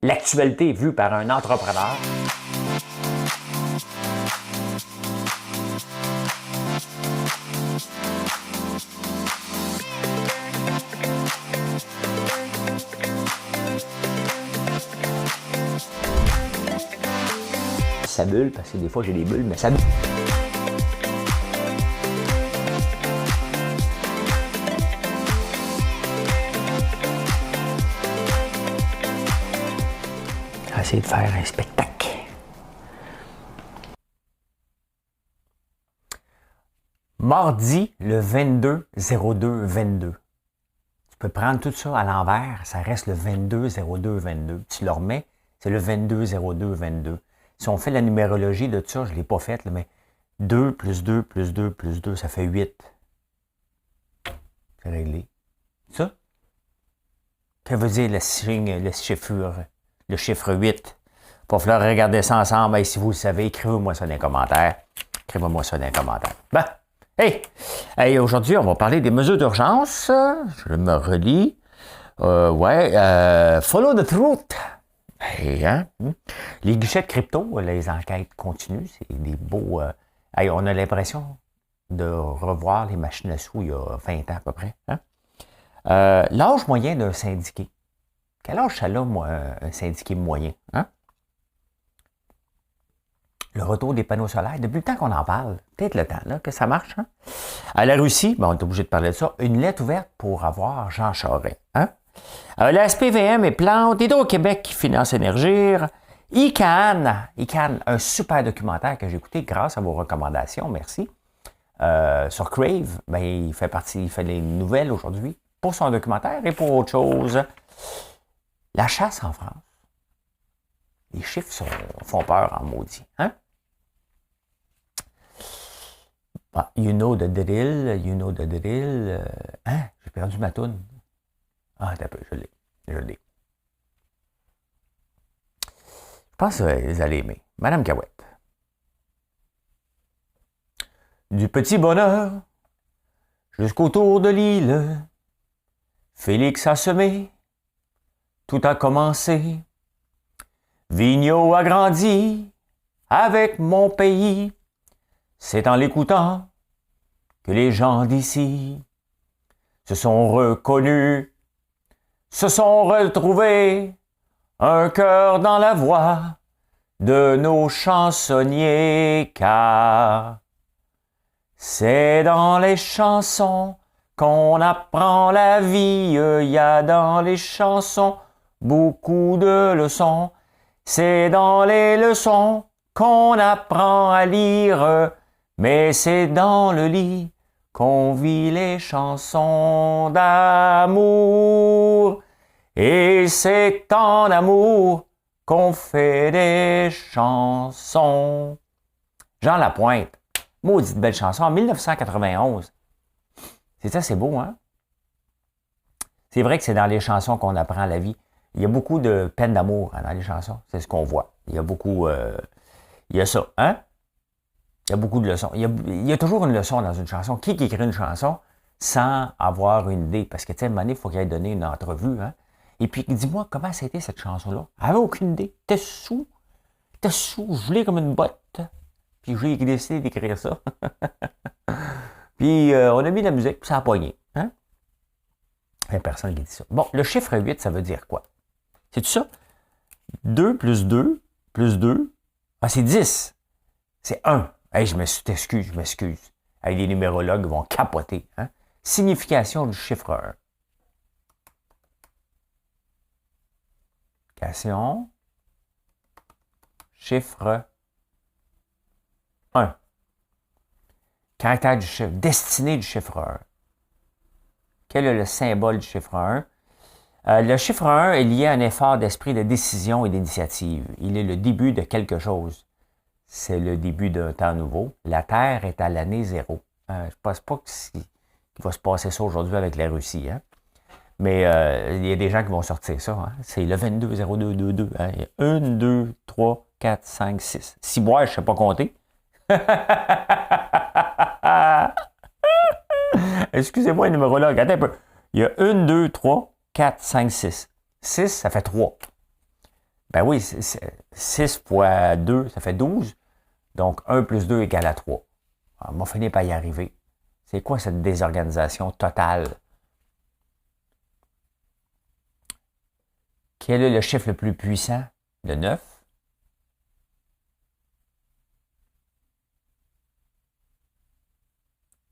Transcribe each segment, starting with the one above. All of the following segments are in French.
l'actualité vue par un entrepreneur. Ça bulle, parce que des fois j'ai des bulles, mais ça bulle. Essayer de faire un spectacle. Mardi, le 22-02-22. Tu peux prendre tout ça à l'envers, ça reste le 22-02-22. Tu le remets, c'est le 22-02-22. Si on fait la numérologie de tout ça, je ne l'ai pas faite, mais 2 plus 2 plus 2 plus 2, ça fait 8. C'est réglé. Ça? Que veut dire le chiffre 8? Il va falloir regarder ça ensemble. Et si vous le savez, écrivez-moi ça dans les commentaires. Écrivez-moi ça dans les commentaires. Bon. Hey, aujourd'hui, on va parler des mesures d'urgence. Je me relis. Follow the truth. Hey, hein? Les guichets de crypto, les enquêtes continuent. C'est des beaux... on a l'impression de revoir les machines à sous il y a 20 ans à peu près. Hein? L'âge moyen d'un syndiqué. Quel âge ça a, moi, un syndiqué moyen? Hein? Le retour des panneaux solaires, depuis le temps qu'on en parle, peut-être le temps là, que ça marche. Hein? À la Russie, on est obligé de parler de ça, une lettre ouverte pour avoir Jean Charest. Hein? La SPVM et Plante, Hydro-Québec qui finance Énergir, ICANN, un super documentaire que j'ai écouté grâce à vos recommandations, merci. Sur Crave, il fait les nouvelles aujourd'hui pour son documentaire et pour autre chose. La chasse en France. Les chiffres font peur en maudit. Hein? You know the drill. J'ai perdu ma toune. T'as peu, je l'ai. Je pense que vous allez aimer. Madame Cahouette. Du petit bonheur jusqu'au tour de l'île, Félix a semé, tout a commencé. Vigneault a grandi avec mon pays. C'est en l'écoutant que les gens d'ici se sont reconnus, se sont retrouvés, un cœur dans la voix de nos chansonniers, car c'est dans les chansons qu'on apprend la vie. Il y a dans les chansons beaucoup de leçons. C'est dans les leçons qu'on apprend à lire, mais c'est dans le lit qu'on vit les chansons d'amour. Et c'est en amour qu'on fait des chansons. Jean Lapointe, maudite belle chanson, en 1991. C'est ça, c'est beau, hein? C'est vrai que c'est dans les chansons qu'on apprend la vie. Il y a beaucoup de peine d'amour dans les chansons, c'est ce qu'on voit. Il y a beaucoup... il y a ça, hein? Il y a beaucoup de leçons. Il y a toujours une leçon dans une chanson. Qui écrit une chanson sans avoir une idée? Parce que, tu sais, à un moment donné, il faut qu'il ait donné une entrevue, hein? Et puis, dis-moi, comment ça a été cette chanson-là? Elle n'avait aucune idée. T'es sous, je voulais comme une botte. Puis j'ai décidé d'écrire ça. Puis on a mis de la musique, puis ça a pogné. Hein? Il n'y a personne qui dit ça. Bon, le chiffre 8, ça veut dire quoi? C'est tout ça? 2 plus 2 plus 2, c'est 10. C'est 1. Hey, je m'excuse. Hey, les numérologues vont capoter. Hein? Signification du chiffre 1. Signification, chiffre 1. Caractère du chiffre, destinée du chiffre 1. Quel est le symbole du chiffre 1? Le chiffre 1 est lié à un effort d'esprit de décision et d'initiative. Il est le début de quelque chose. C'est le début d'un temps nouveau. La Terre est à l'année 0. Je ne pense pas qu'il va se passer ça aujourd'hui avec la Russie. Hein? Mais il y a des gens qui vont sortir ça. Hein? C'est le 22-02-22. Hein? Il y a 1, 2, 3, 4, 5, 6. 6 bois, je ne sais pas compter. Excusez-moi, numérologue. Attends un peu. Il y a 1, 2, 3, 4, 5, 6. 6, ça fait 3. Ben oui, 6 fois 2, ça fait 12. Donc, 1 plus 2 égale à 3. On va finir par y arriver. C'est quoi cette désorganisation totale? Quel est le chiffre le plus puissant? Le 9.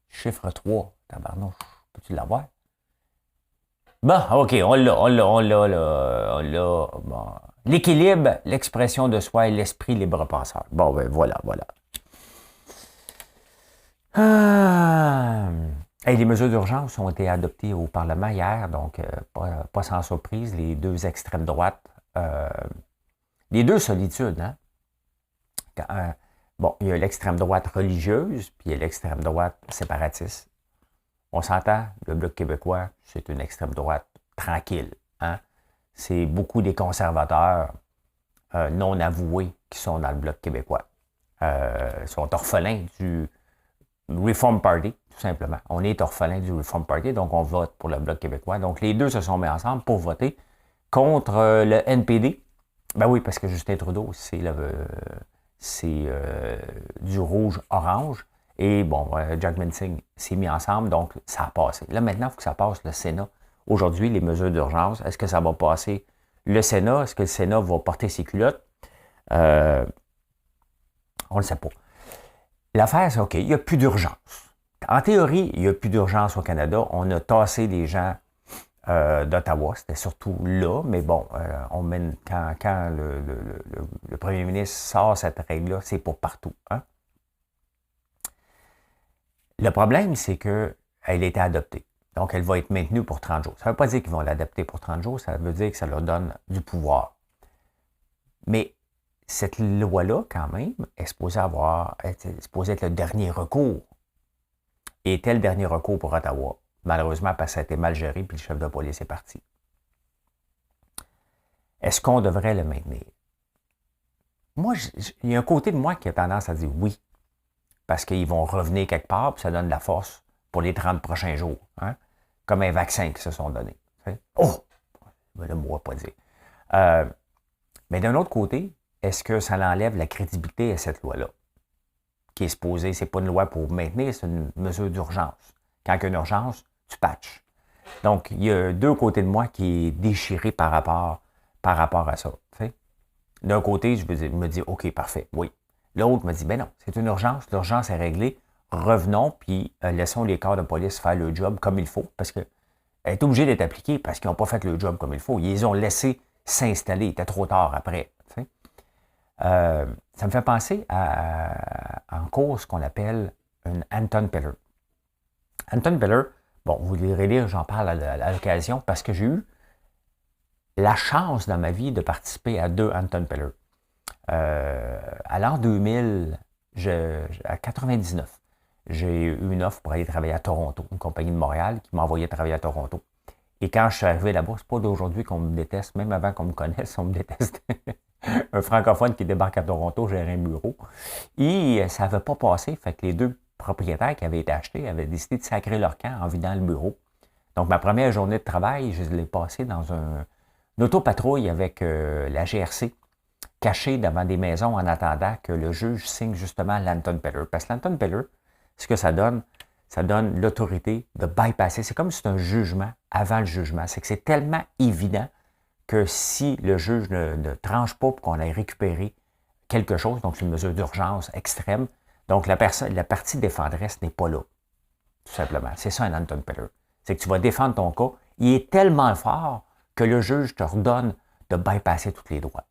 Chiffre 3. Tabarnouche. Peux-tu l'avoir? Bon, OK, on l'a, là. Bon. L'équilibre, l'expression de soi et l'esprit libre penseur. Bon, ben voilà. Et les mesures d'urgence ont été adoptées au Parlement hier, donc pas sans surprise, les deux extrêmes droites, les deux solitudes, hein? Bon, il y a l'extrême droite religieuse, puis il y a l'extrême droite séparatiste. On s'entend, le Bloc québécois, c'est une extrême droite tranquille, hein? C'est beaucoup des conservateurs non avoués qui sont dans le Bloc québécois. Ils sont orphelins du Reform Party, tout simplement. On est orphelin du Reform Party, donc on vote pour le Bloc québécois. Donc les deux se sont mis ensemble pour voter contre le NPD. Ben oui, parce que Justin Trudeau, c'est du rouge-orange. Et bon, Jack Minsing s'est mis ensemble, donc ça a passé. Là, maintenant, il faut que ça passe le Sénat. Aujourd'hui, les mesures d'urgence, est-ce que ça va passer le Sénat? Est-ce que le Sénat va porter ses culottes? On ne le sait pas. L'affaire, c'est OK, il n'y a plus d'urgence. En théorie, il n'y a plus d'urgence au Canada. On a tassé des gens d'Ottawa. C'était surtout là, mais bon, quand le premier ministre sort cette règle-là, c'est pour partout. Hein? Le problème, c'est qu'elle a été adoptée. Donc, elle va être maintenue pour 30 jours. Ça ne veut pas dire qu'ils vont l'adapter pour 30 jours, ça veut dire que ça leur donne du pouvoir. Mais cette loi-là, quand même, est supposée être le dernier recours. Et était le dernier recours pour Ottawa. Malheureusement, parce que ça a été mal géré, puis le chef de police est parti. Est-ce qu'on devrait le maintenir? Moi, il y a un côté de moi qui a tendance à dire oui. Parce qu'ils vont revenir quelque part, puis ça donne de la force pour les 30 prochains jours. Hein? Comme un vaccin qui se sont donnés. Oh! Je ne le moi pas dire. Mais d'un autre côté, est-ce que ça enlève la crédibilité à cette loi-là? Qui est supposée, c'est pas une loi pour maintenir, c'est une mesure d'urgence. Quand il y a une urgence, tu patches. Donc, il y a deux côtés de moi qui est déchiré par rapport à ça. D'un côté, je me dis, OK, parfait, oui. L'autre me dit, ben non, c'est une urgence, l'urgence est réglée, revenons, puis laissons les corps de police faire le job comme il faut, parce qu'elle est obligée d'être appliquée parce qu'ils n'ont pas fait le job comme il faut. Ils les ont laissés s'installer, il était trop tard après. Ça me fait penser en cours ce qu'on appelle une Anton Peller. Anton Peller, bon, vous irez lire, j'en parle à l'occasion, parce que j'ai eu la chance dans ma vie de participer à 2 Anton Peller. À l'an 2000, à 99, j'ai eu une offre pour aller travailler à Toronto, une compagnie de Montréal qui m'a envoyé travailler à Toronto. Et quand je suis arrivé là-bas, c'est pas d'aujourd'hui qu'on me déteste, même avant qu'on me connaisse, on me déteste. Un francophone qui débarque à Toronto, gérer un bureau. Et ça n'avait pas passé, fait que les deux propriétaires qui avaient été achetés avaient décidé de sacrer leur camp en vidant le bureau. Donc, ma première journée de travail, je l'ai passée dans une autopatrouille avec la GRC, cachée devant des maisons en attendant que le juge signe justement l'Anton Peller. Parce que l'Anton Peller, ce que ça donne l'autorité de bypasser. C'est comme si c'était un jugement avant le jugement. C'est que c'est tellement évident que si le juge ne tranche pas pour qu'on aille récupérer quelque chose, donc c'est une mesure d'urgence extrême, donc la partie défenderesse n'est pas là, tout simplement. C'est ça un Anton Peller. C'est que tu vas défendre ton cas, il est tellement fort que le juge te redonne de bypasser tous les droits.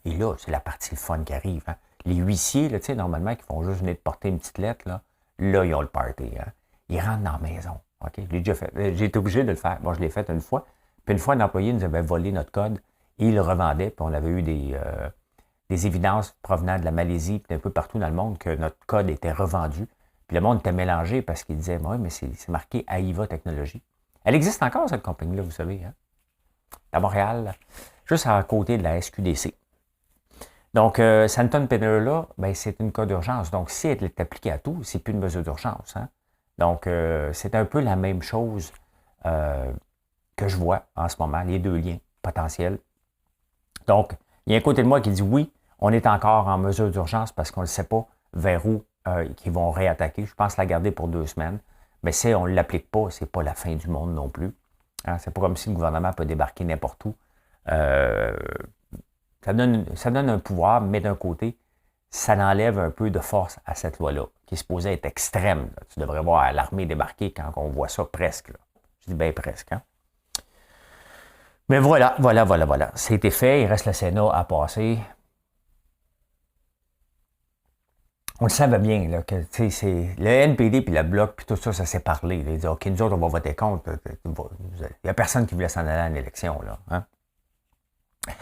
Et là, c'est la partie fun qui arrive. Hein. Les huissiers, là, normalement, qui font juste venir te porter une petite lettre, là, ils ont le party. Hein. Ils rentrent dans la maison. Okay? Je l'ai déjà fait. J'ai été obligé de le faire. Moi, je l'ai fait une fois. Puis une fois, un employé nous avait volé notre code et il le revendait. Puis on avait eu des évidences provenant de la Malaisie et d'un peu partout dans le monde que notre code était revendu. Puis le monde était mélangé parce qu'il disait, oui, mais c'est marqué AIVA Technologies. Elle existe encore, cette compagnie-là, vous savez. Hein? À Montréal, juste à côté de la SQDC. Donc, Anton Peller-là, ben, c'est une cas d'urgence. Donc, si elle est appliquée à tout, c'est plus une mesure d'urgence. Hein? Donc, c'est un peu la même chose que je vois en ce moment, les deux liens potentiels. Donc, il y a un côté de moi qui dit oui, on est encore en mesure d'urgence parce qu'on ne sait pas vers où ils vont réattaquer. Je pense la garder pour 2 semaines. Mais si on ne l'applique pas, c'est pas la fin du monde non plus. Hein? C'est pas comme si le gouvernement peut débarquer n'importe où. Ça donne un pouvoir, mais d'un côté, ça enlève un peu de force à cette loi-là, qui est supposée être extrême. Là. Tu devrais voir l'armée débarquer quand on voit ça presque. Là. Je dis bien presque. Hein? Mais voilà. C'était fait. Il reste le Sénat à passer. On le savait bien, là, que c'est le NPD puis le Bloc, puis tout ça, ça s'est parlé. Ils disaient, OK, nous autres, on va voter contre. Il n'y a personne qui voulait s'en aller à l'élection. Là, hein?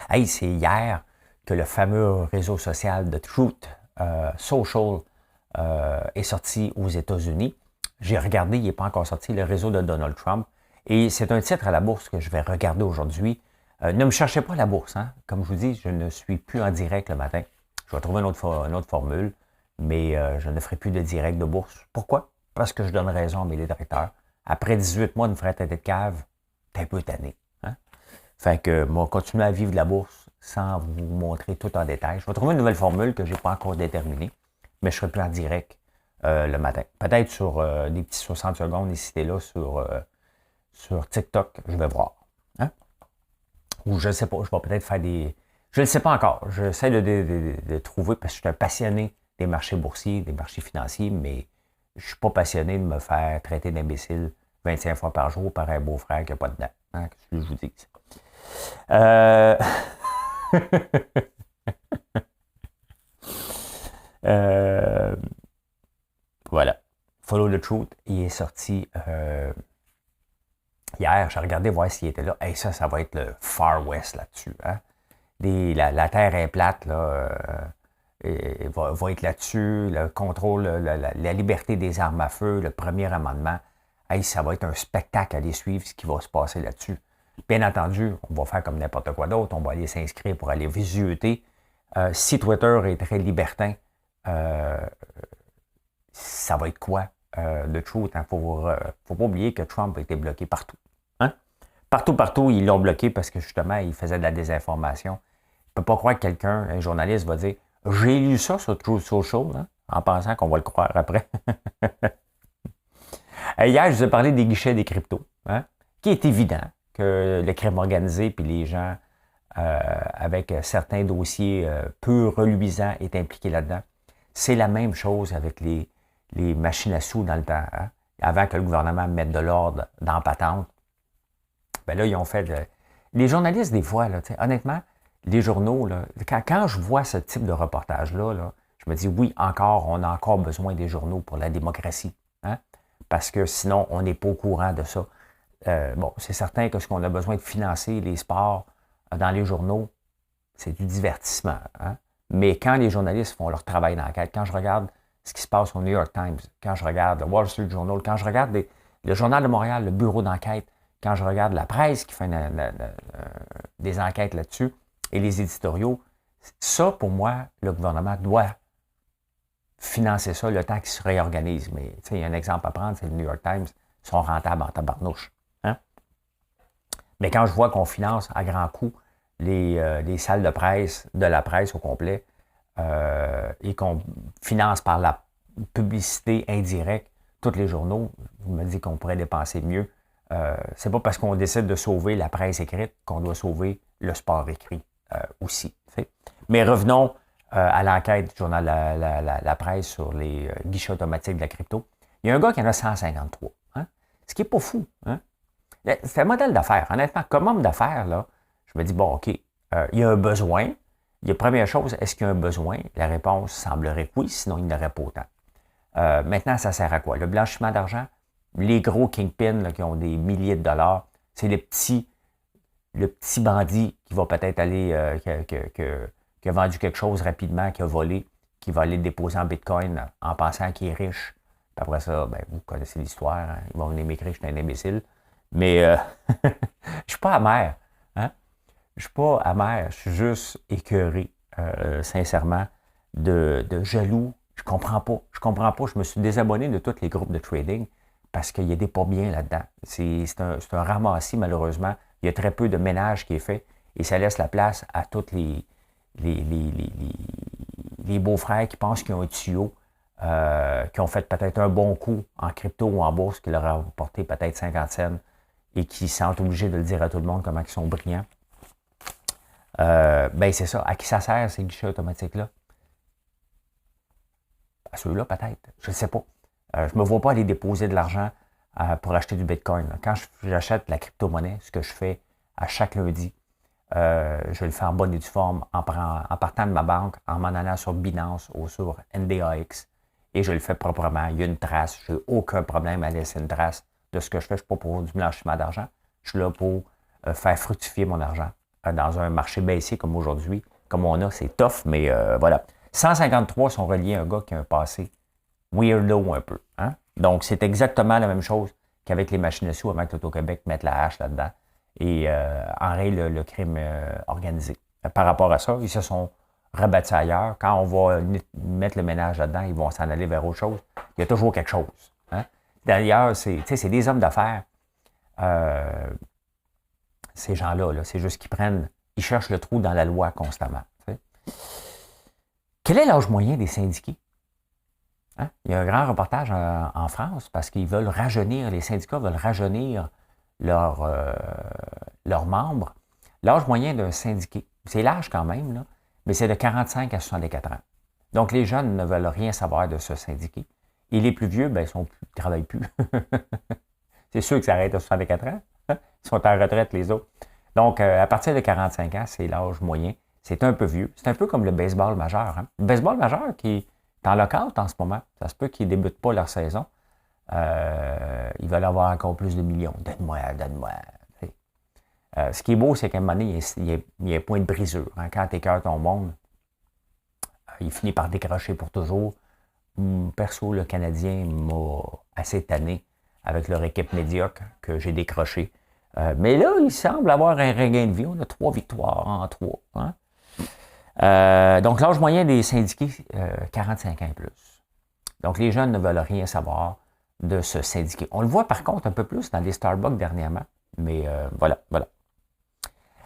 Hey, c'est hier que le fameux réseau social de Truth Social est sorti aux États-Unis. J'ai regardé, il n'est pas encore sorti, le réseau de Donald Trump. Et c'est un titre à la bourse que je vais regarder aujourd'hui. Ne me cherchez pas à la bourse. Hein? Comme je vous dis, je ne suis plus en direct le matin. Je vais trouver une autre formule. Mais je ne ferai plus de direct de bourse. Pourquoi? Parce que je donne raison à mes directeurs. Après 18 mois de me faire tête de cave, t'es un peu tanné. Hein? Fait que moi, continuer à vivre de la bourse sans vous montrer tout en détail. Je vais trouver une nouvelle formule que je n'ai pas encore déterminée, mais je serai plus en direct le matin. Peut-être sur des petits 60 secondes ici et là sur TikTok, je vais voir. Hein? Ou je ne sais pas, je vais peut-être faire des... Je ne le sais pas encore. J'essaie de trouver parce que je suis un passionné des marchés boursiers, des marchés financiers, mais je ne suis pas passionné de me faire traiter d'imbécile 25 fois par jour par un beau-frère qui n'a pas de dents. Hein, qu'est-ce que je vous dis? Voilà. Follow the Truth, il est sorti hier. J'ai regardé voir s'il était là. Hey, ça va être le Far West là-dessus. Hein? La Terre est plate, là. Va être là-dessus, le contrôle, la liberté des armes à feu, le premier amendement. Hey, ça va être un spectacle à aller suivre ce qui va se passer là-dessus. Bien entendu, on va faire comme n'importe quoi d'autre, on va aller s'inscrire pour aller visiter. Si Twitter est très libertin, ça va être quoi? Le truth, il ne faut pas oublier que Trump a été bloqué partout. Hein? Partout, ils l'ont bloqué parce que justement, il faisait de la désinformation. Il ne peut pas croire que quelqu'un, un journaliste, va dire j'ai lu ça sur Truth Social, hein, en pensant qu'on va le croire après. Hier, je vous ai parlé des guichets des cryptos, hein, qui est évident que le crime organisé puis les gens avec certains dossiers peu reluisants est impliqués là-dedans. C'est la même chose avec les machines à sous dans le temps. Hein, avant que le gouvernement mette de l'ordre dans la patente, ben là, ils ont fait... Les journalistes, des fois, là, honnêtement, les journaux, là, quand je vois ce type de reportage-là, là, je me dis, oui, on a encore besoin des journaux pour la démocratie. Hein? Parce que sinon, on n'est pas au courant de ça. Bon, c'est certain que ce qu'on a besoin de financer, les sports, dans les journaux, c'est du divertissement. Hein? Mais quand les journalistes font leur travail d'enquête, quand je regarde ce qui se passe au New York Times, quand je regarde le Wall Street Journal, quand je regarde le Journal de Montréal, le bureau d'enquête, quand je regarde la presse qui fait des enquêtes là-dessus, et les éditoriaux, ça, pour moi, le gouvernement doit financer ça le temps qu'il se réorganise. Mais il y a un exemple à prendre, c'est le New York Times, ils sont rentables en tabarnouche. Hein? Mais quand je vois qu'on finance à grands coups les salles de presse, de la presse au complet, et qu'on finance par la publicité indirecte tous les journaux, je me dis qu'on pourrait dépenser mieux. C'est pas parce qu'on décide de sauver la presse écrite qu'on doit sauver le sport écrit. Aussi. T'sais. Mais revenons à l'enquête du journal La Presse sur les guichets automatiques de la crypto. Il y a un gars qui en a 153. Hein? Ce qui n'est pas fou. Hein? C'est un modèle d'affaires. Honnêtement, comme homme d'affaires, là, je me dis, bon, OK, il y a un besoin. Il y a première chose, est-ce qu'il y a un besoin? La réponse semblerait que oui, sinon il n'aurait pas autant. Maintenant, ça sert à quoi? Le blanchiment d'argent, les gros kingpins là, qui ont des milliers de dollars, c'est le petit bandit qui va peut-être aller, qui a vendu quelque chose rapidement, qui a volé, qui va aller le déposer en Bitcoin en pensant qu'il est riche. Puis après ça, ben, vous connaissez l'histoire, hein? Ils vont venir m'écrire, je suis un imbécile. Mais je suis pas amer. Hein? Je suis pas amer, je suis juste écœuré, sincèrement, de jaloux. Je comprends pas. Je me suis désabonné de tous les groupes de trading parce qu'il y a des pas bien là-dedans. C'est un ramassis, malheureusement. Il y a très peu de ménage qui est fait. et ça laisse la place à tous les beaux-frères qui pensent qu'ils ont un tuyau, qui ont fait peut-être un bon coup en crypto ou en bourse, qui leur a apporté peut-être 50 cents et qui se sentent obligés de le dire à tout le monde comment ils sont brillants. Ben c'est ça. À qui ça sert, ces guichets automatiques-là? À ceux-là, peut-être. Je ne sais pas. Je ne me vois pas aller déposer de l'argent pour acheter du Bitcoin. Quand j'achète la crypto-monnaie, ce que je fais à chaque lundi, je le fais en bonne et due forme en partant de ma banque, en m'en allant sur Binance ou sur NDAX, et je le fais proprement. Il y a une trace. Je n'ai aucun problème à laisser une trace de ce que je fais. Je ne suis pas pour du blanchiment d'argent. Je suis là pour faire fructifier mon argent dans un marché baissier comme aujourd'hui. Comme on a, c'est tough, mais voilà. 153 sont reliés à un gars qui a un passé weirdo un peu. Hein? Donc, c'est exactement la même chose qu'avec les machines à sous avant que l'Auto-Québec mette la hache là-dedans et enraye le crime organisé. Par rapport à ça, ils se sont rabattus ailleurs. Quand on va mettre le ménage là-dedans, ils vont s'en aller vers autre chose. Il y a toujours quelque chose. Hein? D'ailleurs, c'est des hommes d'affaires. Ces gens-là, là, c'est juste qu'ils ils cherchent le trou dans la loi constamment. T'sais. Quel est l'âge moyen des syndiqués? Hein? Il y a un grand reportage en France parce qu'ils veulent rajeunir, les syndicats veulent rajeunir leurs membres. L'âge moyen d'un syndiqué, c'est l'âge quand même, là, mais c'est de 45 à 64 ans. Donc les jeunes ne veulent rien savoir de ce syndiqué. Et les plus vieux, ben, ils ne travaillent plus. C'est sûr que ça arrête à 64 ans. Hein? Ils sont en retraite, les autres. Donc, à partir de 45 ans, c'est l'âge moyen. C'est un peu vieux. C'est un peu comme le baseball majeur. Hein? Le baseball majeur qui est en lockout en ce moment. Ça se peut qu'ils ne débutent pas leur saison. Ils veulent avoir encore plus de millions. Donne-moi, donne-moi. Ce qui est beau, c'est qu'à un moment donné, il y a un point de brisure. Hein? Quand t'écœures ton monde, il finit par décrocher pour toujours. Perso, le Canadien m'a assez tanné avec leur équipe médiocre que j'ai décroché. Mais là, il semble avoir un regain de vie. On a 3 victoires en 3. Hein? Donc, l'âge moyen des syndiqués, 45 ans et plus. Donc, les jeunes ne veulent rien savoir de se syndiquer. On le voit par contre un peu plus dans les Starbucks dernièrement. Mais voilà.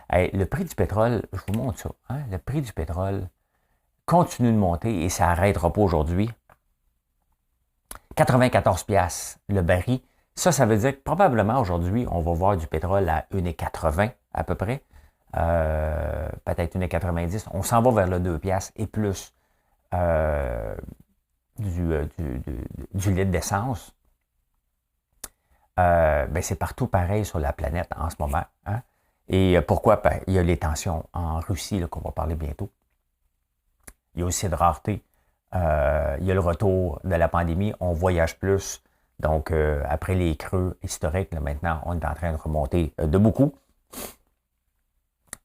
Hey, le prix du pétrole, je vous montre ça. Hein? Le prix du pétrole continue de monter et ça n'arrêtera pas aujourd'hui. 94$ le baril. Ça veut dire que probablement aujourd'hui, on va voir du pétrole à 1,80 à peu près. Peut-être 1,90. On s'en va vers le 2$ et plus du litre d'essence. Ben c'est partout pareil sur la planète en ce moment. Hein? Et pourquoi? Ben, il y a les tensions en Russie là, qu'on va parler bientôt. Il y a aussi de rareté. Il y a le retour de la pandémie. On voyage plus. Donc, après les creux historiques, là, maintenant, on est en train de remonter de beaucoup.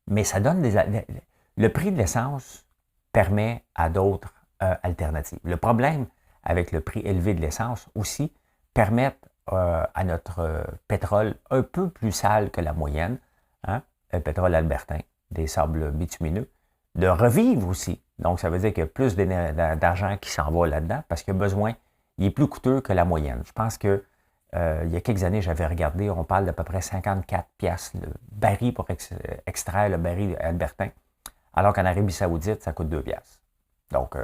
Mais ça donne le prix de l'essence permet à d'autres alternatives. Le problème avec le prix élevé de l'essence aussi permet à notre pétrole un peu plus sale que la moyenne, hein, le pétrole albertain, des sables bitumineux, de revivre aussi. Donc, ça veut dire qu'il y a plus d'argent qui s'en va là-dedans parce qu'il y a besoin, il est plus coûteux que la moyenne. Je pense que il y a quelques années, j'avais regardé, on parle d'à peu près 54$ le baril pour extraire le baril albertain, alors qu'en Arabie Saoudite, ça coûte 2$. Donc,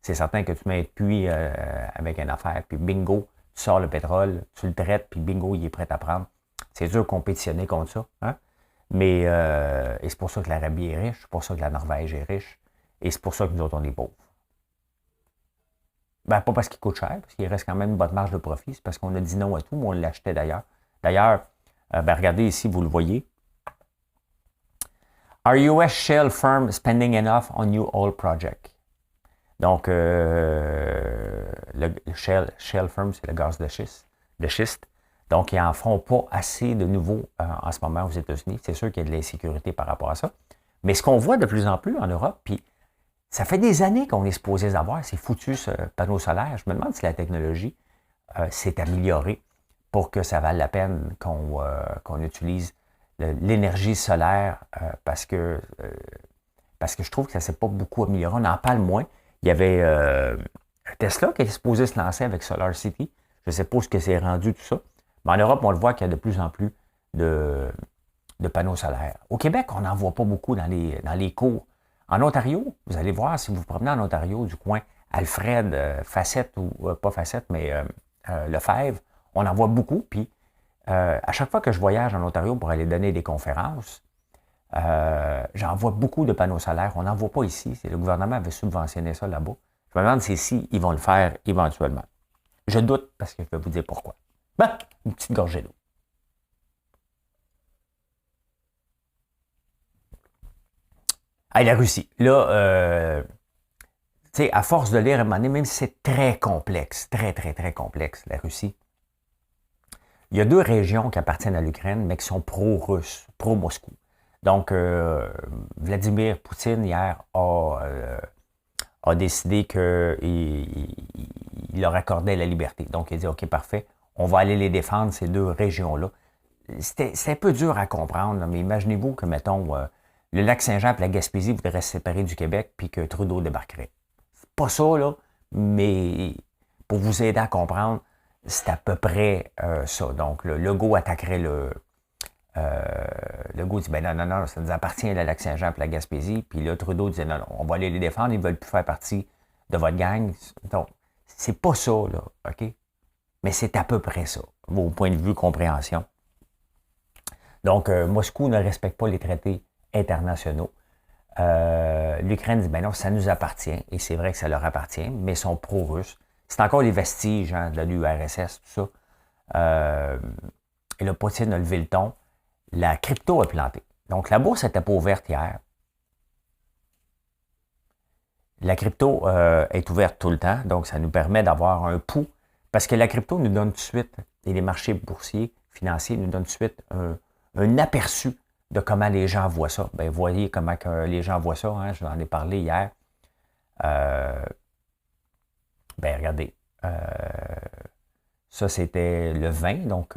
c'est certain que tu mets un puits avec une affaire, puis bingo, tu sors le pétrole, tu le traites, puis bingo, il est prêt à prendre. C'est dur de compétitionner contre ça. Hein? Mais et c'est pour ça que l'Arabie est riche, c'est pour ça que la Norvège est riche, et c'est pour ça que nous autres, on est pauvres. Ben, pas parce qu'il coûte cher, parce qu'il reste quand même une bonne marge de profit, c'est parce qu'on a dit non à tout, mais on l'achetait d'ailleurs. D'ailleurs, ben, regardez ici, vous le voyez. Are US shale firm spending enough on new oil project? Donc, le shale firm, c'est le gaz de schiste. Donc, ils n'en font pas assez de nouveaux en ce moment aux États-Unis. C'est sûr qu'il y a de l'insécurité par rapport à ça. Mais ce qu'on voit de plus en plus en Europe, puis ça fait des années qu'on est supposé avoir ces foutus panneaux solaires. Je me demande si la technologie s'est améliorée pour que ça vaille la peine qu'on utilise l'énergie solaire parce que je trouve que ça ne s'est pas beaucoup amélioré. On en parle moins. Il y avait Tesla qui est supposé se lancer avec SolarCity. Je ne sais pas ce que c'est rendu tout ça. Mais en Europe, on le voit qu'il y a de plus en plus de de panneaux solaires. Au Québec, on n'en voit pas beaucoup dans les cours. En Ontario, vous allez voir, si vous vous promenez en Ontario, du coin Alfred, Facette, ou pas Facette, mais Lefebvre, on en voit beaucoup. Puis, à chaque fois que je voyage en Ontario pour aller donner des conférences, j'en vois beaucoup de panneaux solaires. On n'en voit pas ici. Le gouvernement avait subventionné ça là-bas. Je me demande si ils vont le faire éventuellement. Je doute parce que je vais vous dire pourquoi. Ben, une petite gorgée d'eau. Ah, la Russie. Là, tu sais, à force de lire à un moment donné, même si c'est très complexe, très, très, très complexe, la Russie, il y a deux régions qui appartiennent à l'Ukraine, mais qui sont pro-russes, pro-Moscou. Donc, Vladimir Poutine, hier, a décidé qu'il leur accordait la liberté. Donc, il a dit, OK, parfait, on va aller les défendre, ces deux régions-là. C'était un peu dur à comprendre, là, mais imaginez-vous que, mettons, le lac Saint-Jean et la Gaspésie voudraient se séparer du Québec puis que Trudeau débarquerait. C'est pas ça, là, mais pour vous aider à comprendre, c'est à peu près ça. Donc, le Legault attaquerait Legault dit, ben non, ça nous appartient, le lac Saint-Jean et la Gaspésie. Puis là, Trudeau disait, non, on va aller les défendre, ils ne veulent plus faire partie de votre gang. Donc, c'est pas ça, là, OK? Mais c'est à peu près ça, au point de vue compréhension. Donc, Moscou ne respecte pas les traités internationaux. L'Ukraine dit, ben non, ça nous appartient, et c'est vrai que ça leur appartient, mais ils sont pro-russes. C'est encore les vestiges de l'URSS, tout ça. Et là, Poutine a levé le ton. La crypto a planté. Donc, la bourse n'était pas ouverte hier. La crypto est ouverte tout le temps, donc ça nous permet d'avoir un pouls, parce que la crypto nous donne tout de suite, et les marchés boursiers, financiers nous donnent tout de suite un aperçu de comment les gens voient ça. Bien, voyez comment que les gens voient ça, hein, je vous en ai parlé hier. Ben, regardez, ça c'était le 20, donc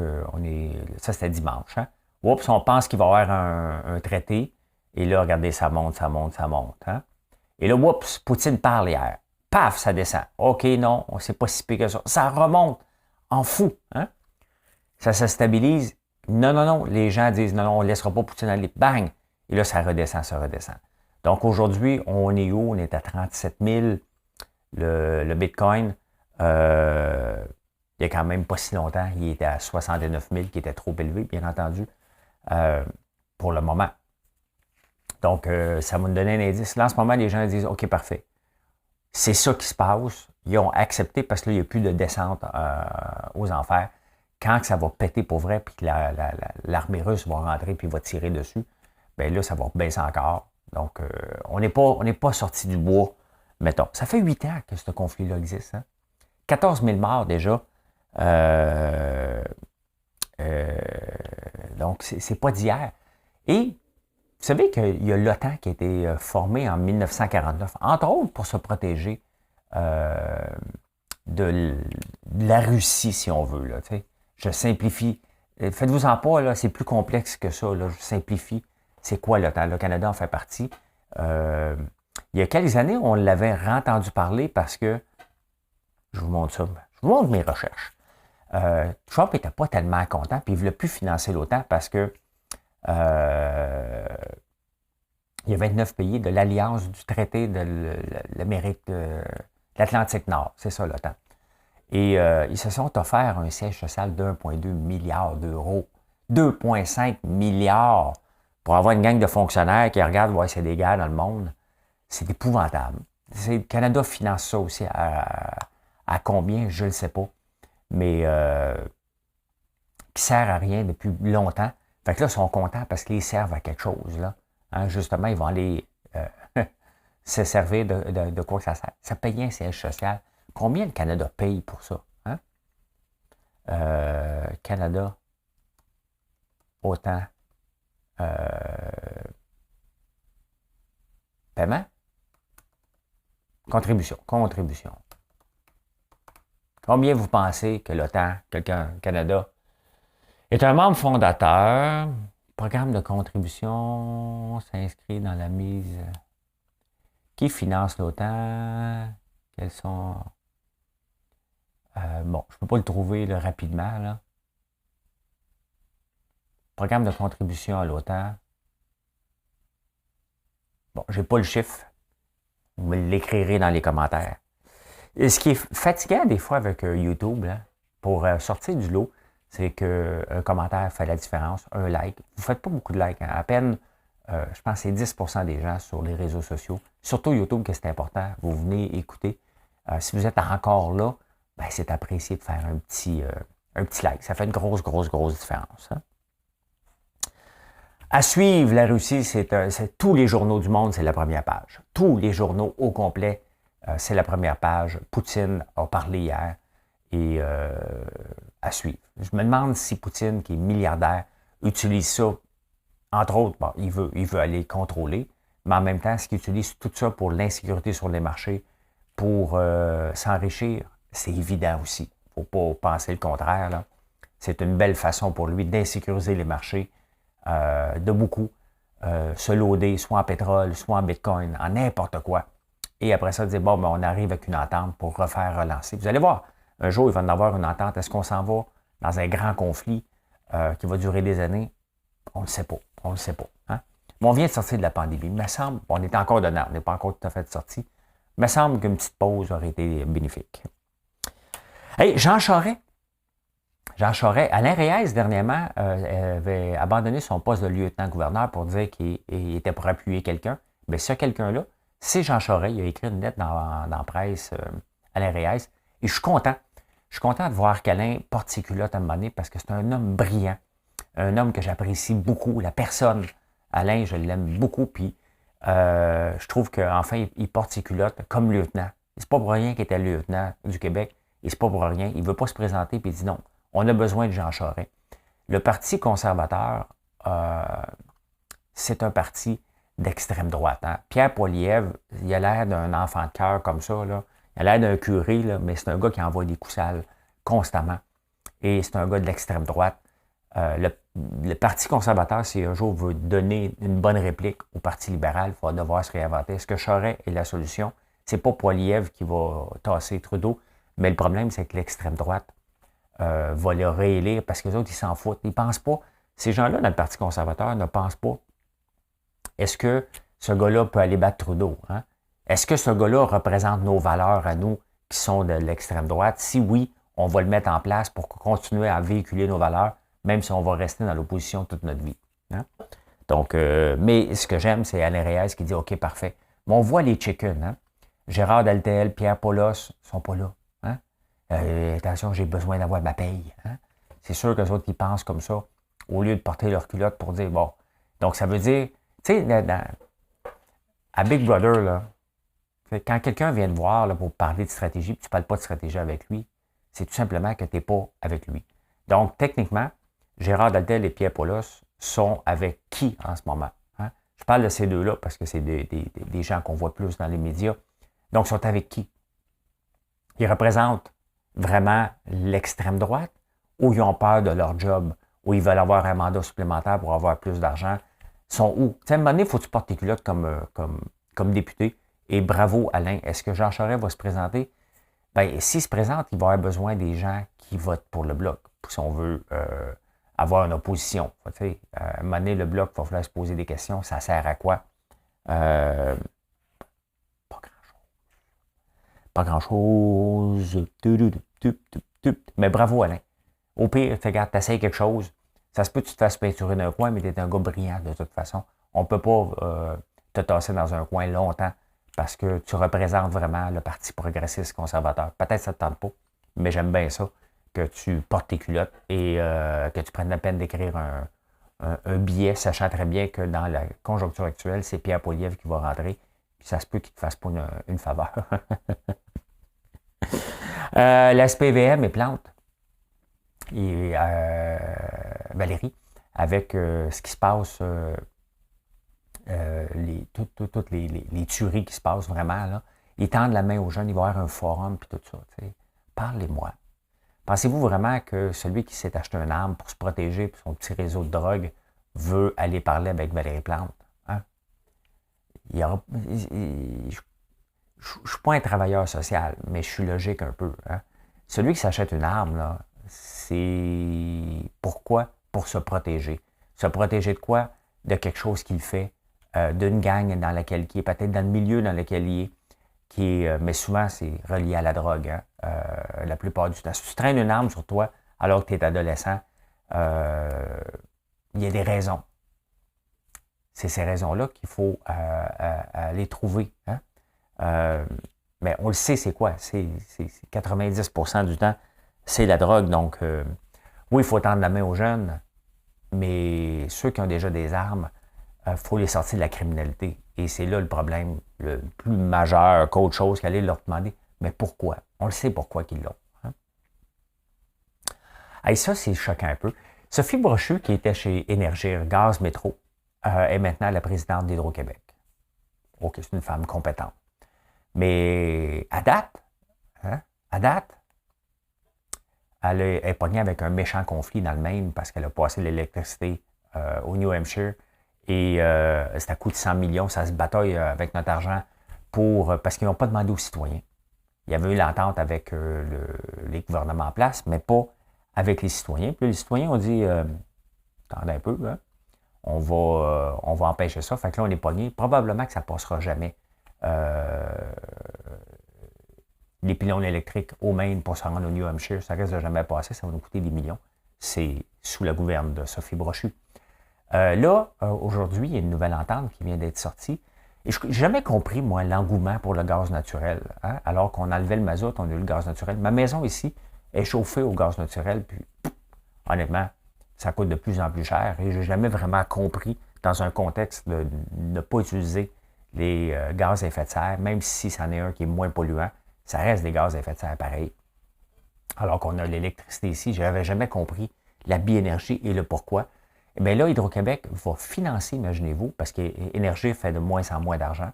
ça c'était dimanche. Hein? Oups, on pense qu'il va y avoir un traité, et là, regardez, ça monte. Hein? Et là, oups, Poutine parle hier. Paf, ça descend. OK, non, c'est pas si pire que ça. Ça remonte en fou. Hein? Ça se stabilise. Non. Les gens disent, non, on ne laissera pas Poutine aller. Bang! Et là, ça redescend. Donc, aujourd'hui, on est où? On est à 37 000. Le Bitcoin, il y a quand même pas si longtemps, il était à 69 000, qui était trop élevé, bien entendu, pour le moment. Donc, ça va nous donner un indice. Là, en ce moment, les gens disent, OK, parfait. C'est ça qui se passe. Ils ont accepté parce que là, il n'y a plus de descente aux enfers. Quand ça va péter pour vrai, puis que l'armée russe va rentrer puis va tirer dessus, bien là, ça va baisser encore. Donc, on n'est pas sorti du bois, mettons. Ça fait 8 ans que ce conflit-là existe. Hein? 14 000 morts déjà. Donc, c'est pas d'hier. Et vous savez qu'il y a l'OTAN qui a été formé en 1949, entre autres pour se protéger de la Russie, si on veut. Là, je simplifie. Faites-vous-en pas, là, c'est plus complexe que ça. Là, je simplifie. C'est quoi l'OTAN? Le Canada en fait partie. Il y a quelques années, on l'avait entendu parler parce que, je vous montre ça, je vous montre mes recherches. Trump n'était pas tellement content, puis il ne voulait plus financer l'OTAN parce que il y a 29 pays de l'Alliance du traité de l'Amérique de l'Atlantique Nord. C'est ça, l'OTAN. Et ils se sont offerts un siège social d'1,2 milliard d'euros. 2,5 milliards pour avoir une gang de fonctionnaires qui regardent voir s'il y a des guerres dans le monde. C'est épouvantable. Le Canada finance ça aussi à combien, je ne le sais pas. Mais qui sert à rien depuis longtemps. Fait que là, ils sont contents parce qu'ils servent à quelque chose. Là. Hein, justement, ils vont aller se servir de quoi que ça sert. Ça paye un siège social. Combien le Canada paye pour ça? Hein? Canada, autant. Paiement? Contribution. Combien vous pensez que l'OTAN, quelqu'un, Canada, est un membre fondateur? Programme de contribution s'inscrit dans la mise. Qui finance l'OTAN? Quels sont. Bon, je ne peux pas le trouver là, rapidement. Là. Programme de contribution à l'OTAN. Bon, j'ai pas le chiffre. Vous me l'écrirez dans les commentaires. Et ce qui est fatigant des fois avec YouTube, là, pour sortir du lot, c'est qu'un commentaire fait la différence, un like. Vous ne faites pas beaucoup de likes, hein. À peine, je pense que c'est 10% des gens sur les réseaux sociaux. Surtout YouTube, que c'est important. Vous venez écouter. Si vous êtes encore là, ben, c'est apprécié de faire un petit like. Ça fait une grosse différence. Hein? À suivre, la Russie, c'est tous les journaux du monde, c'est la première page. Tous les journaux au complet, c'est la première page. Poutine a parlé hier et à suivre. Je me demande si Poutine, qui est milliardaire, utilise ça, entre autres, bon, il veut aller contrôler, mais en même temps, est-ce qu'il utilise tout ça pour l'insécurité sur les marchés, pour s'enrichir? C'est évident aussi. Il ne faut pas penser le contraire, là. C'est une belle façon pour lui d'insécuriser les marchés de beaucoup, se loader soit en pétrole, soit en bitcoin, en n'importe quoi. Et après ça, dire, bon, ben, on arrive avec une entente pour refaire relancer. Vous allez voir, un jour, il va y en avoir une entente. Est-ce qu'on s'en va dans un grand conflit qui va durer des années? On ne le sait pas. On ne le sait pas. Hein? Mais on vient de sortir de la pandémie. Il me semble, on est encore dedans, on n'est pas encore tout à fait sorti. Il me semble qu'une petite pause aurait été bénéfique. Hey, Jean Charest, Alain Reyes, dernièrement, avait abandonné son poste de lieutenant-gouverneur pour dire qu'il était pour appuyer quelqu'un. Bien, ce quelqu'un-là, c'est Jean Charest. Il a écrit une lettre dans la presse, Alain Reyes. Et je suis content. Je suis content de voir qu'Alain porte ses culottes à un moment donné parce que c'est un homme brillant. Un homme que j'apprécie beaucoup. La personne, Alain, je l'aime beaucoup. Puis, je trouve qu'enfin, il porte ses culottes comme lieutenant. C'est pas pour rien qu'il était lieutenant du Québec. Et c'est pas pour rien. Il veut pas se présenter puis il dit non. On a besoin de Jean Charest. Le Parti conservateur, c'est un parti d'extrême droite. Hein? Pierre Poilievre, il a l'air d'un enfant de cœur comme ça. Là. Il a l'air d'un curé, là, mais c'est un gars qui envoie des coups sales constamment. Et c'est un gars de l'extrême droite. Le Parti conservateur, si un jour veut donner une bonne réplique au Parti libéral, il va devoir se réinventer. Est-ce que Charest est la solution? C'est pas Poilievre qui va tasser Trudeau, mais le problème, c'est que l'extrême droite va le réélire parce que les autres, ils s'en foutent. Ils ne pensent pas. Ces gens-là, dans le Parti conservateur, ne pensent pas. Est-ce que ce gars-là peut aller battre Trudeau? Hein? Est-ce que ce gars-là représente nos valeurs à nous qui sont de l'extrême droite? Si oui, on va le mettre en place pour continuer à véhiculer nos valeurs, même si on va rester dans l'opposition toute notre vie. Hein? Donc, mais ce que j'aime, c'est Alain Reyes qui dit « OK, parfait ». Mais on voit les chickens. Hein? Gérard Deltel, Pierre Paulos ne sont pas là. Attention, j'ai besoin d'avoir ma paye. Hein? C'est sûr qu'eux autres, ils pensent comme ça, au lieu de porter leur culotte pour dire, bon. Donc, ça veut dire, tu sais, à Big Brother, là, quand quelqu'un vient te voir là, pour parler de stratégie, puis tu ne parles pas de stratégie avec lui, c'est tout simplement que tu n'es pas avec lui. Donc, techniquement, Gérard Deltel et Pierre Paulos sont avec qui en ce moment? Hein? Je parle de ces deux-là parce que c'est des gens qu'on voit plus dans les médias. Donc, ils sont avec qui? Ils représentent vraiment l'extrême droite, ou ils ont peur de leur job, ou ils veulent avoir un mandat supplémentaire pour avoir plus d'argent, sont où? Tu sais, à un moment donné, il faut que tu portes tes culottes comme député. Et bravo, Alain. Est-ce que Jean Charest va se présenter? Bien, s'il se présente, il va avoir besoin des gens qui votent pour le Bloc, si on veut avoir une opposition. Tu sais, à un moment donné, le Bloc, il va falloir se poser des questions. Ça sert à quoi? Pas grand-chose. Mais bravo, Alain. Au pire, tu essayes quelque chose. Ça se peut que tu te fasses peinturer d'un coin, mais tu es un gars brillant de toute façon. On ne peut pas te tasser dans un coin longtemps parce que tu représentes vraiment le Parti progressiste conservateur. Peut-être que ça ne te tente pas, mais j'aime bien ça, que tu portes tes culottes et que tu prennes la peine d'écrire un billet, sachant très bien que dans la conjoncture actuelle, c'est Pierre Poilievre qui va rentrer. Puis ça se peut qu'il ne te fasse pas une faveur. La SPVM est plante. Et Valérie, avec ce qui se passe, toutes les tueries qui se passent vraiment, là, ils tendent la main aux jeunes, il va y avoir un forum, puis tout ça. T'sais. Parlez-moi. Pensez-vous vraiment que celui qui s'est acheté une arme pour se protéger, pour son petit réseau de drogue, veut aller parler avec Valérie Plante? Hein? Je ne suis pas un travailleur social, mais je suis logique un peu. Hein? Celui qui s'achète une arme, là, c'est pourquoi? Pour se protéger. Se protéger de quoi? De quelque chose qu'il fait, d'une gang dans laquelle il est, peut-être dans le milieu dans lequel il est, mais souvent c'est relié à la drogue, hein, la plupart du temps. Si tu traînes une arme sur toi alors que tu es adolescent, il y a des raisons. C'est ces raisons-là qu'il faut aller trouver. Hein? Mais on le sait, c'est quoi? C'est 90% du temps, c'est la drogue. Donc, oui, il faut tendre la main aux jeunes, mais ceux qui ont déjà des armes, il faut les sortir de la criminalité. Et c'est là le problème le plus majeur qu'autre chose qu'aller leur demander. Mais pourquoi? On le sait pourquoi qu'ils l'ont. Hein? Et ça, c'est choquant un peu. Sophie Brochu, qui était chez Énergir, Gaz Métro, est maintenant la présidente d'Hydro-Québec. OK, c'est une femme compétente. Mais à date, elle est pognée avec un méchant conflit dans le Maine parce qu'elle a passé l'électricité au New Hampshire et c'est à coût de 100 millions. Ça se bataille avec notre argent parce qu'ils n'ont pas demandé aux citoyens. Il y avait eu l'entente avec les gouvernements en place, mais pas avec les citoyens. Puis là, les citoyens ont dit attendez un peu, hein, on va empêcher ça. Fait que là, on est pogné. Probablement que ça ne passera jamais. Les pylônes électriques au Maine pour se rendre au New Hampshire, ça risque de jamais passer, ça va nous coûter des millions. C'est sous la gouverne de Sophie Brochu. Aujourd'hui, il y a une nouvelle entente qui vient d'être sortie. Et je n'ai jamais compris, moi, l'engouement pour le gaz naturel. Hein? Alors qu'on enlevait le mazout, on a eu le gaz naturel. Ma maison ici est chauffée au gaz naturel, puis honnêtement, ça coûte de plus en plus cher. Et je n'ai jamais vraiment compris, dans un contexte de ne pas utiliser les gaz à effet de serre, même si c'en est un qui est moins polluant, ça reste des gaz à effet de serre pareil. Alors qu'on a l'électricité ici, je n'avais jamais compris la biénergie et le pourquoi. Et bien là, Hydro-Québec va financer, imaginez-vous, parce qu'Énergie fait de moins en moins d'argent.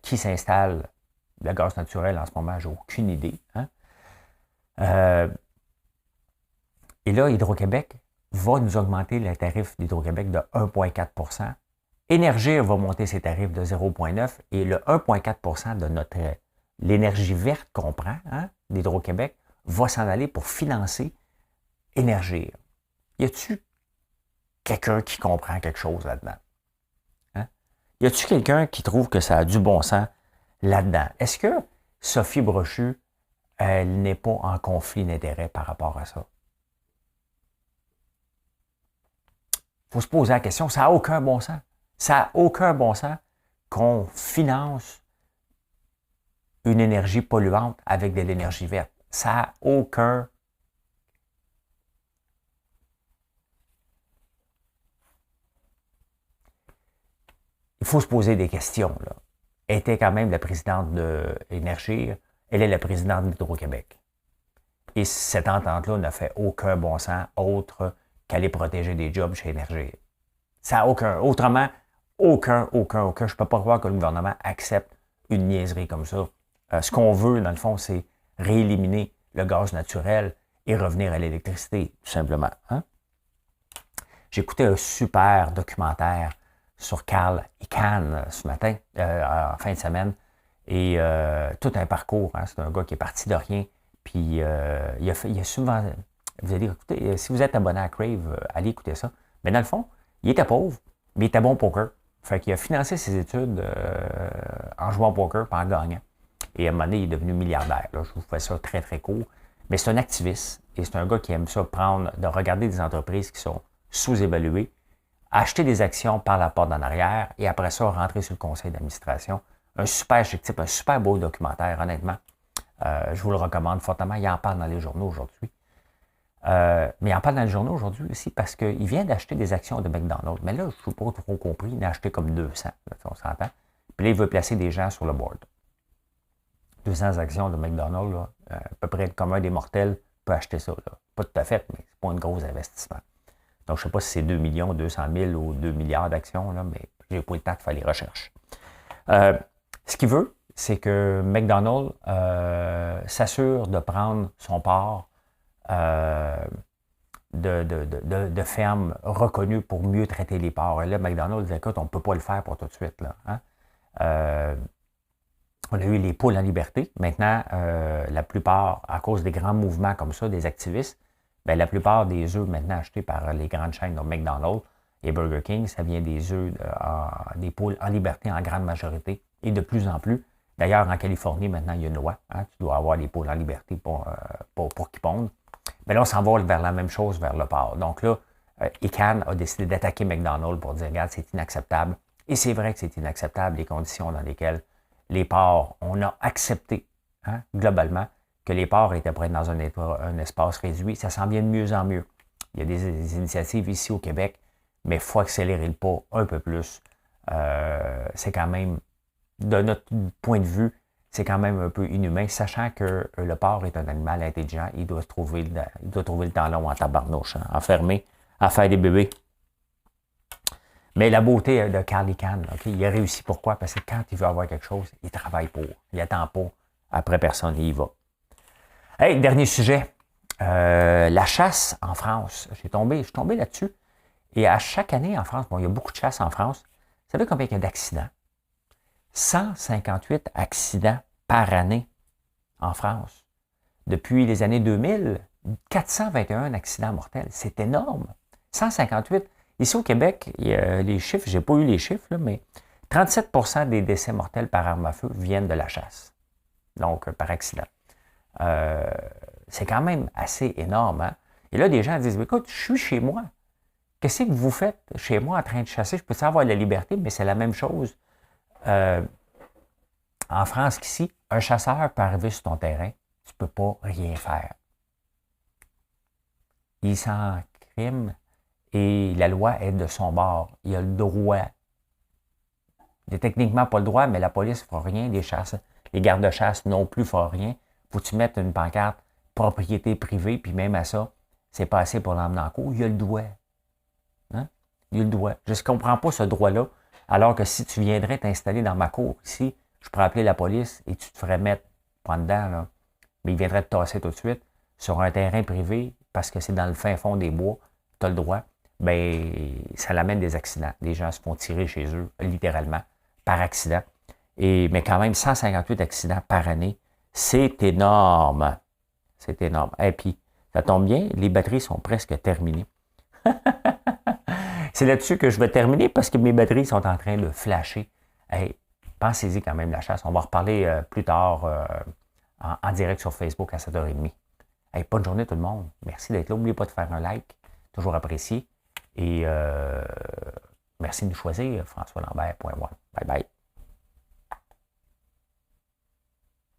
Qui s'installe le gaz naturel en ce moment, j'ai aucune idée. Hein? Et là, Hydro-Québec va nous augmenter les tarifs d'Hydro-Québec de 1,4 %. Énergie va monter ses tarifs de 0,9 % et le 1,4 % de l'énergie verte qu'on prend, hein, d'Hydro-Québec, va s'en aller pour financer Énergie. Y a-tu quelqu'un qui comprend quelque chose là-dedans? Hein? Y a-tu quelqu'un qui trouve que ça a du bon sens là-dedans? Est-ce que Sophie Brochu, elle n'est pas en conflit d'intérêt par rapport à ça? Il faut se poser la question, ça n'a aucun bon sens. Ça n'a aucun bon sens qu'on finance une énergie polluante avec de l'énergie verte. Ça n'a aucun... Il faut se poser des questions, là. Elle était quand même la présidente d'Énergie. Elle est la présidente d'Hydro-Québec. Et cette entente-là n'a fait aucun bon sens autre qu'aller protéger des jobs chez Énergie. Ça n'a aucun... Autrement, aucun. Je ne peux pas croire que le gouvernement accepte une niaiserie comme ça. Ce qu'on veut, dans le fond, c'est rééliminer le gaz naturel et revenir à l'électricité, tout simplement. Hein? J'ai écouté un super documentaire sur Carl Icahn ce matin, en fin de semaine, et tout un parcours. Hein? C'est un gars qui est parti de rien, puis il a souvent... Vous allez écouter, si vous êtes abonné à Crave, allez écouter ça. Mais dans le fond, il était pauvre, mais il était bon au poker. Fait qu'il a financé ses études en jouant au poker, pas en gagnant. Et à un moment donné, il est devenu milliardaire. Là, je vous fais ça très, très court. Mais c'est un activiste et c'est un gars qui aime ça de regarder des entreprises qui sont sous-évaluées, acheter des actions par la porte d'en arrière et après ça, rentrer sur le conseil d'administration. Un super chic type, un super beau documentaire, honnêtement. Je vous le recommande fortement. Il en parle dans les journaux aujourd'hui. Mais il en parle dans les journaux aujourd'hui aussi parce qu'il vient d'acheter des actions de McDonald's. Mais là, je ne suis pas trop compris. Il en a acheté comme 200, là, on s'entend. Puis là, il veut placer des gens sur le board. 200 actions de McDonald's, là, à peu près le commun des mortels peut acheter ça. Là. Pas tout à fait, mais c'est pas un gros investissement. Donc, je ne sais pas si c'est 2 millions, 200 000 ou 2 milliards d'actions, là, mais j'ai pas eu le temps de faire les recherches. Ce qu'il veut, c'est que McDonald's s'assure de prendre son part de fermes reconnues pour mieux traiter les porcs. Et là, McDonald's dit, écoute, on ne peut pas le faire pour tout de suite. Là, hein? On a eu les poules en liberté. Maintenant, la plupart, à cause des grands mouvements comme ça, des activistes, Bien, la plupart des œufs maintenant achetés par les grandes chaînes, donc McDonald's et Burger King, ça vient des œufs, des poules en liberté en grande majorité et de plus en plus. D'ailleurs, en Californie, maintenant, il y a une loi. Hein, tu dois avoir des poules en liberté pour qu'ils pondent. Mais là, on s'en va vers la même chose, vers le porc. Donc là, ICANN a décidé d'attaquer McDonald's pour dire, regarde, c'est inacceptable. Et c'est vrai que c'est inacceptable, les conditions dans lesquelles les porcs, on a accepté, hein, globalement, que les porcs étaient prêts dans un espace réduit. Ça s'en vient de mieux en mieux. Il y a des initiatives ici au Québec, mais il faut accélérer le pas un peu plus. C'est quand même, de notre point de vue, c'est quand même un peu inhumain, sachant que le porc est un animal intelligent. Il doit trouver le temps long en tabarnouche, hein, enfermé, à faire des bébés. Mais la beauté de Carl Icahn, okay, il a réussi. Pourquoi? Parce que quand il veut avoir quelque chose, il travaille pour. Il n'attend pas. Après, personne n'y va. Hey, dernier sujet. La chasse en France. Je suis tombé là-dessus. Et à chaque année en France, bon, il y a beaucoup de chasse en France. Vous savez combien il y a d'accidents? 158 accidents par année en France. Depuis les années 2000, 421 accidents mortels. C'est énorme. 158. Ici au Québec, il y a les chiffres, je n'ai pas eu les chiffres, là, mais 37% des décès mortels par arme à feu viennent de la chasse. Donc, par accident. C'est quand même assez énorme. Hein? Et là, des gens disent, écoute, je suis chez moi. Qu'est-ce que vous faites chez moi en train de chasser? Je peux avoir la liberté, mais c'est la même chose. En France qu'ici, un chasseur peut arriver sur ton terrain, tu ne peux pas rien faire. Il s'en crime et la loi est de son bord. Il a le droit. Il n'a techniquement pas le droit, mais la police ne fera rien, les gardes-chasse non plus ne feront rien. Faut que tu mettes une pancarte propriété privée, puis même à ça, c'est pas assez pour l'emmener en cours. Il a le droit. Hein? Il a le droit. Je ne comprends pas ce droit-là, alors que si tu viendrais t'installer dans ma cour ici, je pourrais appeler la police et tu te ferais mettre, pas dedans, là, mais il viendrait te tasser tout de suite sur un terrain privé, parce que c'est dans le fin fond des bois, tu as le droit, bien, ça l'amène des accidents. Les gens se font tirer chez eux, littéralement, par accident. Mais quand même, 158 accidents par année, c'est énorme. C'est énorme. Et puis, ça tombe bien, les batteries sont presque terminées. C'est là-dessus que je vais terminer parce que mes batteries sont en train de flasher. Hey, pensez-y quand même la chasse. On va reparler plus tard en direct sur Facebook à 7h30. Hey, bonne journée tout le monde. Merci d'être là. N'oubliez pas de faire un like. Toujours apprécié. Et merci de nous choisir. FrançoisLambert.one. Bye bye.